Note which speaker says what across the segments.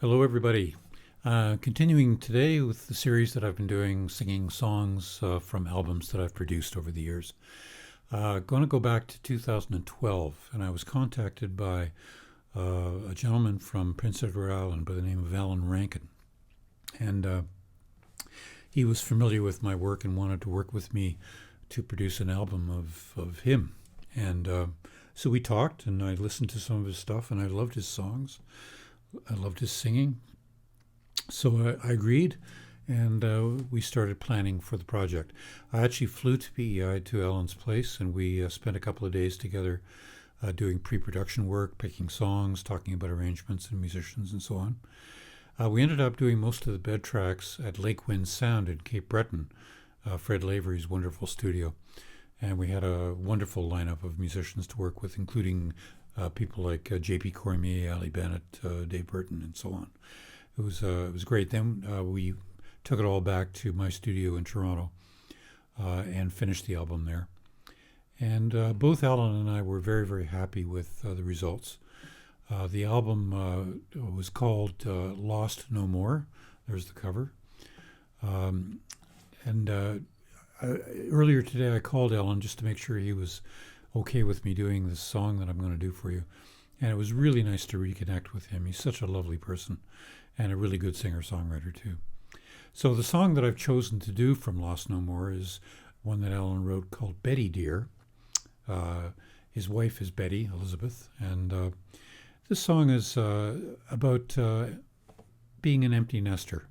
Speaker 1: Hello, everybody. Continuing today with the series that I've been doing, singing songs from albums that I've produced over the years. Going to go back to 2012, and I was contacted by a gentleman from Prince Edward Island by the name of Allan Rankin. And he was familiar with my work and wanted to work with me to produce an album of him. And so we talked, and I listened to some of his stuff, and I loved his songs. I loved his singing. So I agreed, and we started planning for the project. I actually flew to PEI to Alan's place, and we spent a couple of days together doing pre-production work, picking songs, talking about arrangements and musicians and so on. We ended up doing most of the bed tracks at Lake Wind Sound in Cape Breton, Fred Lavery's wonderful studio. And we had a wonderful lineup of musicians to work with, including people like J.P. Cormier, Ali Bennett, Dave Burton, and so on. It was great. Then we took it all back to my studio in Toronto and finished the album there. And both Alan and I were very, very happy with the results. The album was called Lost No More. There's the cover. Earlier today I called Alan just to make sure he was okay with me doing this song that I'm going to do for you. And it was really nice to reconnect with him. He's such a lovely person and a really good singer-songwriter too. So the song that I've chosen to do from Lost No More is one that Alan wrote called Betty Dear. His wife is Betty, Elizabeth, and this song is about being an empty nester,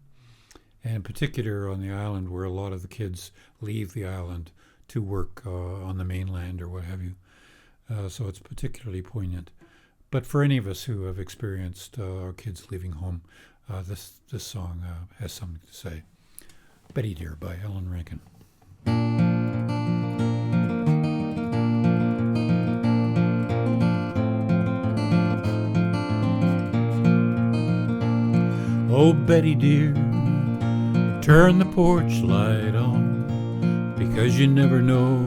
Speaker 1: and in particular on the island where a lot of the kids leave the island to work on the mainland or what have you. So it's particularly poignant. But for any of us who have experienced our kids leaving home, this song has something to say. Betty Dear by Allan Rankin. Oh, Betty dear, turn the porch light on, because you never know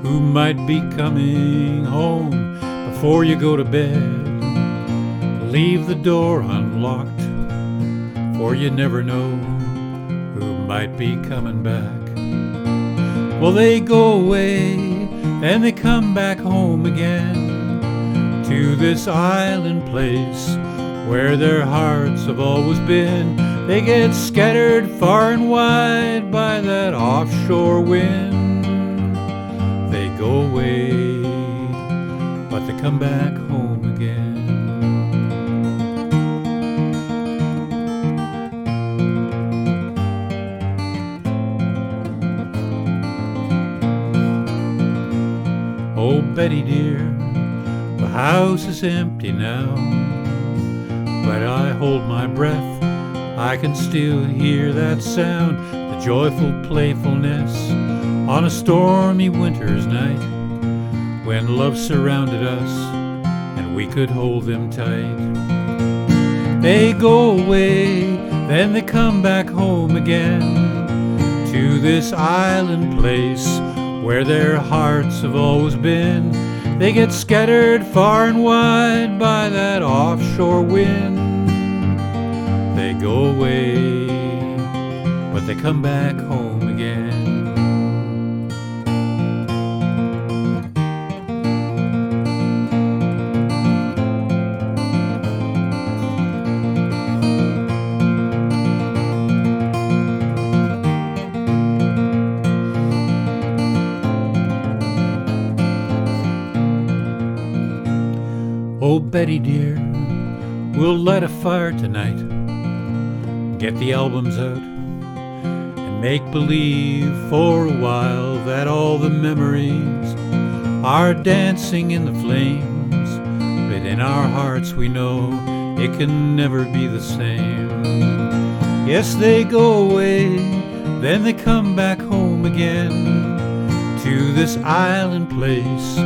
Speaker 1: who might be coming home before you go to bed. Leave the door unlocked, for you never know who might be coming back. Well, they go away, then they come back home again to this island place where their hearts have always been. They get scattered far and wide by that offshore wind. They go away, but they come back home again. Oh, Betty dear, the house is empty now, but I hold my breath. I can still hear that sound, the joyful playfulness on a stormy winter's night, when love surrounded us and we could hold them tight. They go away, then they come back home again to this island place where their hearts have always been. They get scattered far and wide by that offshore wind. They go away, but they come back home again. Oh, Betty dear, we'll light a fire tonight, get the albums out, and make believe for a while that all the memories are dancing in the flames. But in our hearts we know it can never be the same. Yes, they go away, then they come back home again to this island place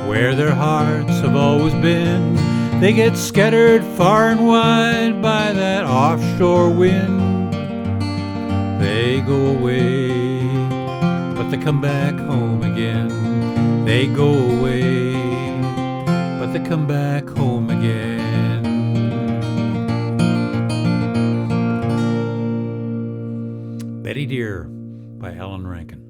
Speaker 1: where their hearts have always been. They get scattered far and wide by that offshore wind. They go away, but they come back home again. They go away, but they come back home again. Betty Dear by Allan Rankin.